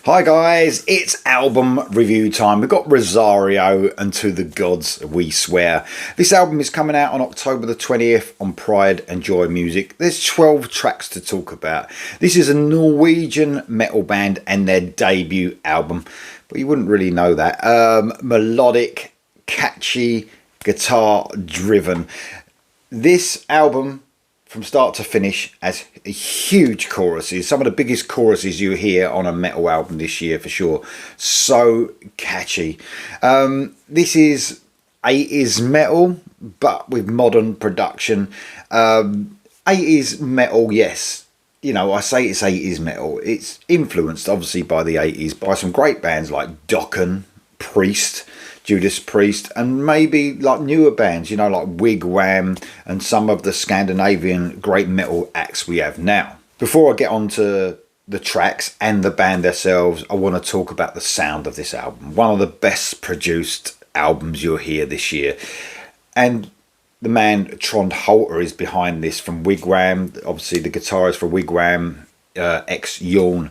Hi guys, it's album review time. We've got Rozario and To the Gods We Swear. This album is coming out on October the 20th on Pride and Joy Music. There's 12 tracks to talk about. This is a Norwegian metal band and their debut album, but you wouldn't really know that. Melodic, catchy, guitar driven. This album from start to finish has huge choruses, some of the biggest choruses you hear on a metal album this year for sure. So catchy. This is 80s metal but with modern production. 80s metal, yes, you know, I say it's 80s metal, it's influenced obviously by the 80s by some great bands like Dokken, Priest, Judas Priest, and maybe like newer bands, you know, like Wigwam and some of the Scandinavian great metal acts we have now. Before I get on to the tracks and the band themselves, I want to talk about the sound of this album. One of the best produced albums you'll hear this year. And the man Trond Holter is behind this from Wigwam. Obviously the guitarist for Wigwam, ex-Yawn.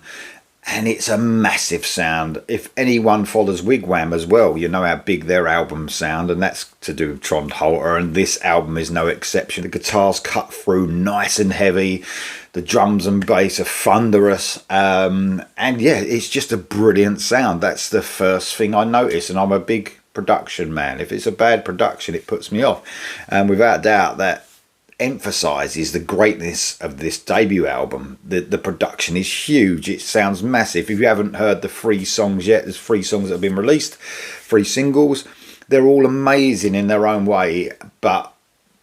And it's a massive sound. If anyone follows Wigwam as well, you know how big their albums sound, and that's to do with Trond Holter, and this album is no exception. The guitars cut through nice and heavy, the drums and bass are thunderous, and yeah, it's just a brilliant sound. That's the first thing I notice, and I'm a big production man. If it's a bad production, it puts me off, and without doubt that emphasizes the greatness of this debut album. The production is huge. It sounds massive. If you haven't heard the 3 songs yet, there's 3 songs that have been released, 3 singles. They're all amazing in their own way, but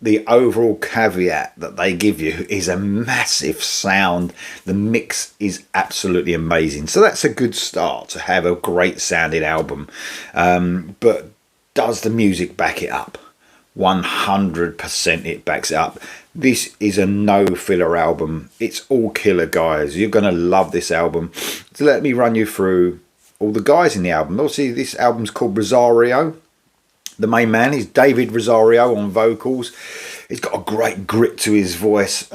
the overall caveat that they give you is a massive sound. The mix is absolutely amazing. So that's a good start to have a great sounding album. But does the music back it up? 100% it backs it up. This is a no filler album. It's all killer, guys. You're gonna love this album. So let me run you through all the guys in the album. Obviously this album's called Rozario. The main man is David Rozario on vocals. He's got a great grit to his voice,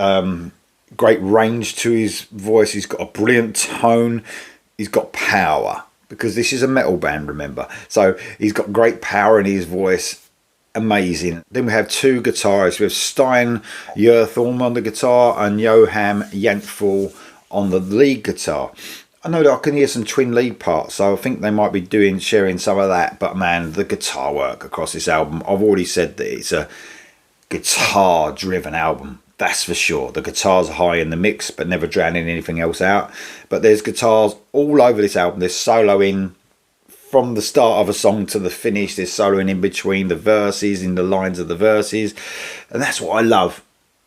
great range to his voice. He's got a brilliant tone. He's got power, because this is a metal band, remember. So he's got great power in his voice. Amazing. Then we have 2 guitarists. We have Stein Yerthorm on the guitar and Johan Jantfall on the lead guitar. I know that I can hear some twin lead parts, so I think they might be sharing some of that. But man, the guitar work across this album, I've already said that it's a guitar driven album. That's for sure. The guitars are high in the mix, but never drowning anything else out. But there's guitars all over this album. There's soloing from the start of a song to the finish. There's soloing in between the verses, in the lines of the verses, and that's what I love.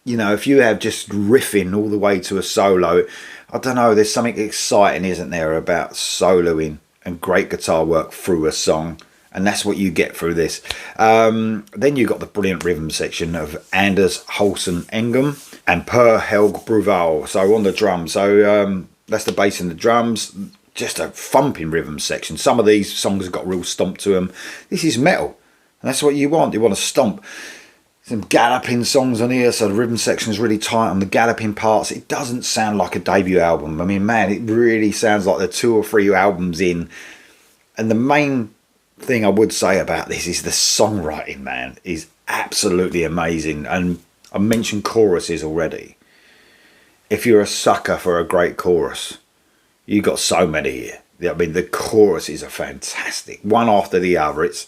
You know, if you have just riffing all the way to a solo, I don't know, there's something exciting, isn't there, about soloing and great guitar work through a song, and that's what you get through this. Then you got the brilliant rhythm section of Anders Holsen Engum and Per Helg Bruval, so on the drums. So that's the bass and the drums. Just a thumping rhythm section. Some of these songs have got real stomp to them. This is metal, and that's what you want. You want to stomp. Some galloping songs on here, so the rhythm section is really tight on the galloping parts. It doesn't sound like a debut album. I mean, man, it really sounds like they're 2 or 3 albums in. And the main thing I would say about this is the songwriting, man, is absolutely amazing. And I mentioned choruses already. If you're a sucker for a great chorus, you got so many here. I mean, the choruses are fantastic, one after the other. It's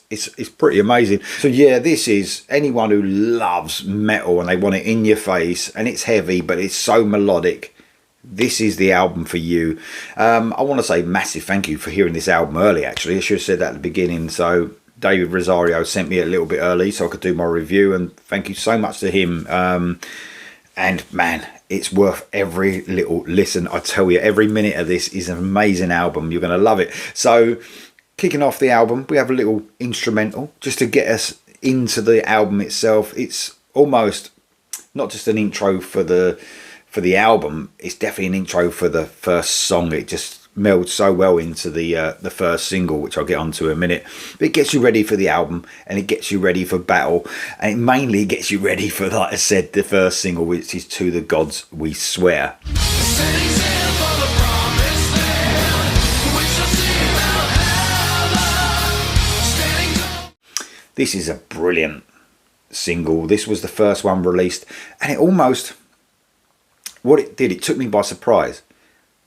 pretty amazing. So yeah, this is anyone who loves metal and they want it in your face, and it's heavy but it's so melodic. This is the album for you. I want to say massive thank you for hearing this album early. Actually, I should have said that at the beginning. So David Rozario sent me a little bit early so I could do my review, and thank you so much to him. And man, it's worth every little listen. I tell you, every minute of this is an amazing album. You're going to love it. So kicking off the album, we have a little instrumental just to get us into the album itself. It's almost not just an intro for the album. It's definitely an intro for the first song. It just melds so well into the first single, which I'll get onto in a minute. But it gets you ready for the album, and it gets you ready for battle, and it mainly gets you ready for, like I said, the first single, which is To the Gods We Swear. Setting sail for the promised land, which This is a brilliant single. This was the first one released, and it almost, what it did, it took me by surprise.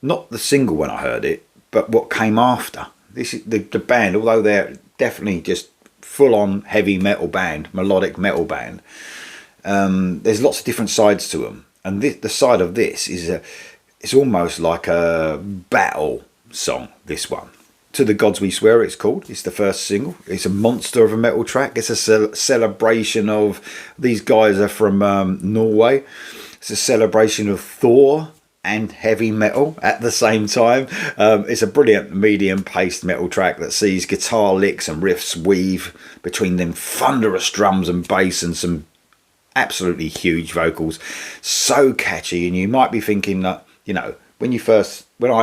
Not the single when I heard it, but what came after. This is the band, although they're definitely just full-on heavy metal band, melodic metal band. There's lots of different sides to them, and the side of this is it's almost like a battle song. This one, To the Gods We Swear, it's called. It's the first single. It's a monster of a metal track. It's a celebration of, these guys are from Norway. It's a celebration of Thor and heavy metal at the same time. It's a brilliant medium-paced metal track that sees guitar licks and riffs weave between them thunderous drums and bass and some absolutely huge vocals. So catchy, and you might be thinking that, you know, when I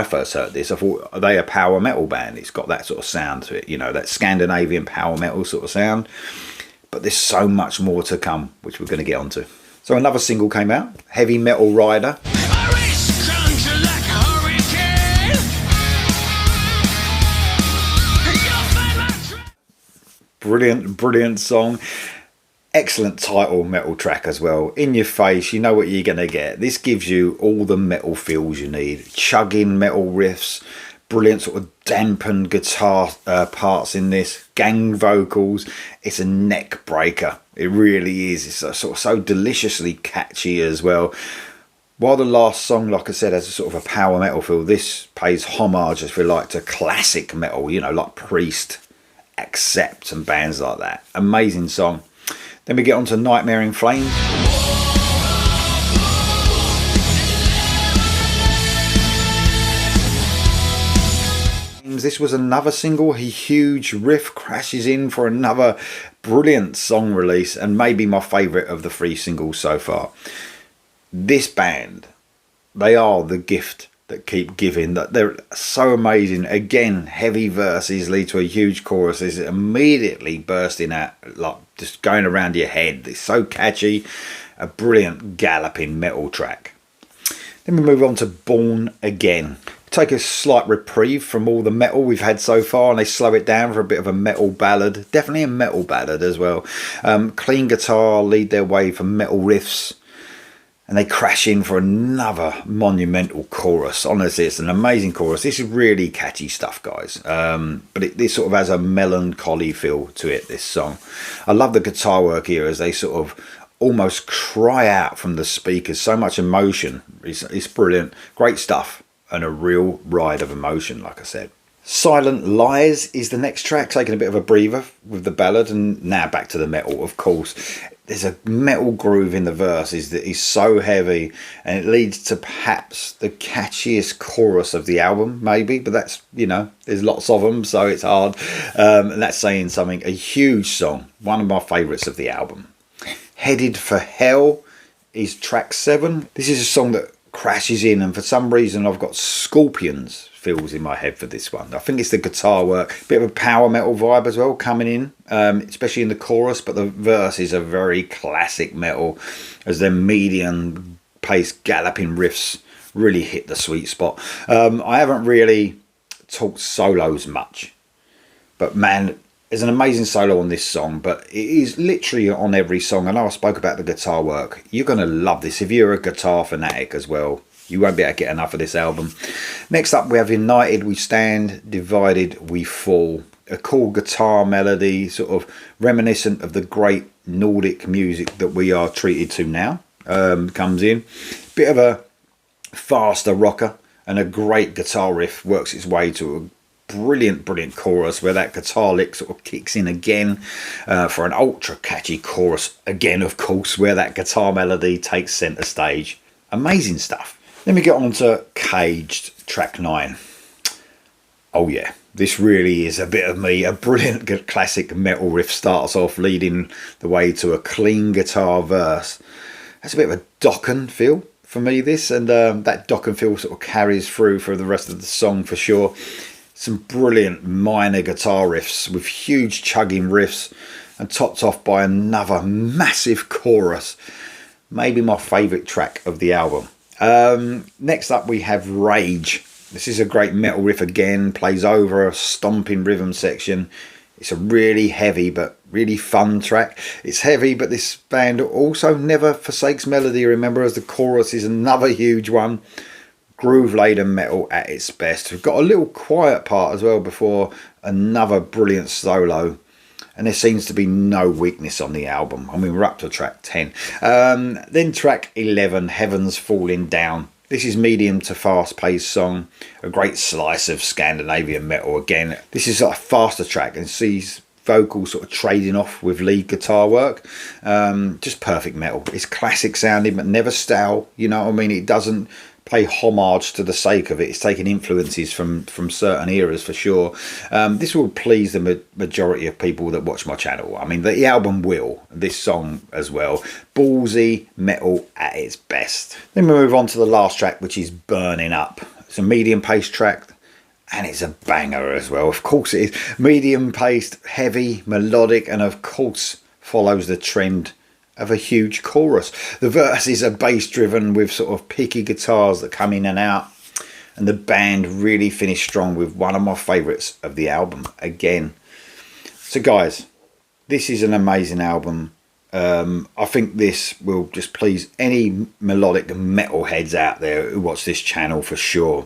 first heard this, I thought, are they a power metal band? It's got that sort of sound to it, you know, that Scandinavian power metal sort of sound. But there's so much more to come, which we're going to get onto. So another single came out, Heavy Metal Rider. Brilliant song. Excellent title metal track as well. In your face, you know what you're going to get. This gives you all the metal feels you need. Chugging metal riffs, brilliant sort of dampened guitar parts in this, gang vocals. It's a neck breaker. It really is. It's sort of so deliciously catchy as well. While the last song, like I said, has a sort of a power metal feel, this pays homage, if you like, to classic metal, you know, like Priest, Accept and bands like that. Amazing song. Then we get on to Nightmare in Flames. This was another single. A huge riff crashes in for another brilliant song release, and maybe my favourite of the 3 singles so far. This band, they are the gift that keep giving. That they're so amazing. Again, heavy verses lead to a huge chorus. It's immediately bursting out, like just going around your head. It's so catchy. A brilliant galloping metal track. Then we move on to Born Again. Take a slight reprieve from all the metal we've had so far, and they slow it down for a bit of a metal ballad. Definitely a metal ballad as well. Clean guitar lead their way for metal riffs, and they crash in for another monumental chorus. Honestly, it's an amazing chorus. This is really catchy stuff, guys. But this sort of has a melancholy feel to it, this song. I love the guitar work here as they sort of almost cry out from the speakers. So much emotion. It's brilliant. Great stuff. And a real ride of emotion, like I said. Silent Lies is the next track, taking a bit of a breather with the ballad, and now back to the metal, of course. There's a metal groove in the verses that is so heavy, and it leads to perhaps the catchiest chorus of the album, maybe, but that's, you know, there's lots of them, so it's hard. And that's saying something. A huge song, one of my favourites of the album. Headed for Hell is track 7. This is a song that crashes in, and for some reason I've got Scorpions feels in my head for this one. I think it's the guitar work, bit of a power metal vibe as well coming in, especially in the chorus, but the verses are very classic metal as their medium paced galloping riffs really hit the sweet spot. I haven't really talked solos much, but man, there's an amazing solo on this song, but it is literally on every song. I know I spoke about the guitar work. You're going to love this. If you're a guitar fanatic as well, you won't be able to get enough of this album. Next up, we have United We Stand, Divided We Fall. A cool guitar melody, sort of reminiscent of the great Nordic music that we are treated to now. Comes in. Bit of a faster rocker, and a great guitar riff works its way to a brilliant chorus where that guitar lick sort of kicks in again for an ultra catchy chorus again, of course, where that guitar melody takes centre stage. Amazing stuff. Then we get on to Caged, track 9. Oh yeah, this really is a bit of me. A brilliant classic metal riff starts off, leading the way to a clean guitar verse. That's a bit of a Dokken feel for me, this, and that Dokken feel sort of carries through for the rest of the song for sure. Some brilliant minor guitar riffs with huge chugging riffs, and topped off by another massive chorus. Maybe my favourite track of the album. Next up we have Rage. This is a great metal riff again, plays over a stomping rhythm section. It's a really heavy but really fun track. It's heavy, but this band also never forsakes melody. Remember, as the chorus is another huge one. Groove laden metal at its best. We've got a little quiet part as well before another brilliant solo. And there seems to be no weakness on the album. I mean, we're up to track 10. Then track 11, Heaven's Falling Down. This is medium to fast-paced song. A great slice of Scandinavian metal. Again, this is a faster track and sees vocals sort of trading off with lead guitar work. Just perfect metal. It's classic sounding, but never stale. You know what I mean? It doesn't play homage to the sake of it. It's taking influences from certain eras for sure. This will please the majority of people that watch my channel. I mean, the album will. This song as well. Ballsy metal at its best. Then we move on to the last track, which is Burning Up. It's a medium paced track. And it's a banger as well. Of course it is. Medium paced, heavy, melodic, and of course follows the trend of a huge chorus. The verses are bass driven with sort of picky guitars that come in and out. And the band really finished strong with one of my favourites of the album again. So guys, this is an amazing album. I think this will just please any melodic metalheads out there who watch this channel for sure.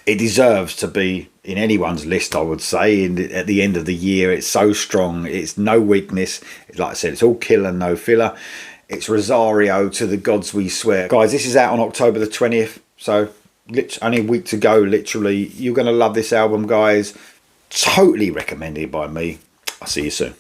It deserves to be in anyone's list, I would say. At the end of the year, it's so strong. It's no weakness. Like I said, it's all killer, no filler. It's Rozario to the gods we swear. Guys, this is out on October the 20th. So only a week to go, literally. You're going to love this album, guys. Totally recommended by me. I'll see you soon.